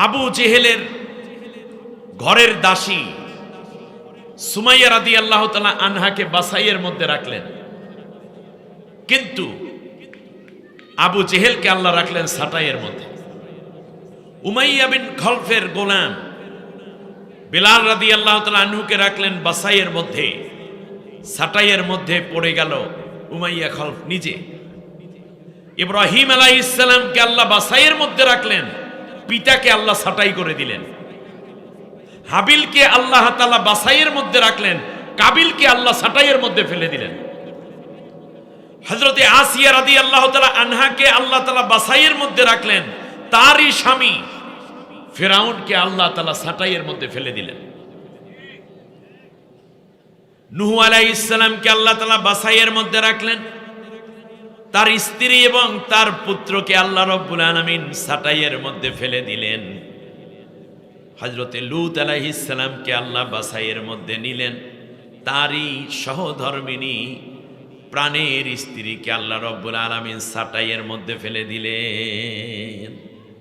আবু জেহেলের ঘরের দাসী সুমাইয়া রাদিয়াল্লাহু তাআলা আনহাকে বাসাইয়ের মধ্যে রাখলেন, কিন্তু আবু জেহেলকে আল্লাহ রাখলেন সাটাইয়ের মধ্যে। উমাইয়া বিন খলফের গোলাম বিলাল রাদিয়াল্লাহু তাআলা আনহুকে রাখলেন বাসাইয়ের মধ্যে। সাটাইয়ের মধ্যে পড়ে গেল উমাইয়া খলফ নিজে। ইব্রাহিম আলাইহিস সালামকে আল্লাহ বাসাইয়ের মধ্যে রাখলেন, পিতাকে আল্লাহ সাটাই করে দিলেন। হাবিলকে আল্লাহ তাআলা বাসাইয়ের মধ্যে রাখলেন, কাবিলকে আল্লাহ সাটাইয়ের মধ্যে ফেলে দিলেন। হযরতে আসিয়া রাদিয়াল্লাহু তাআলা আনহাকে আল্লাহ তাআলা বাসাইয়ের মধ্যে রাখলেন, তারই স্বামী ফিরাউনকে আল্লাহ তাআলা সাটাইয়ের মধ্যে ফেলে দিলেন। নূহ আলাইহিস সালামকে আল্লাহ তাআলা বাসাইয়ের মধ্যে রাখলেন, তার স্ত্রী এবং তার পুত্রকে আল্লাহ রাব্বুল আলামিন সাটাইয়ের মধ্যে ফেলে দিলেন। হযরতে লূত আলাইহিস সালামকে আল্লাহ বাসাইয়ের মধ্যে নিলেন, তারই সহধর্মিনী প্রাণের স্ত্রীকে আল্লাহ রাব্বুল আলামিন সাটাইয়ের মধ্যে ফেলে দিলেন।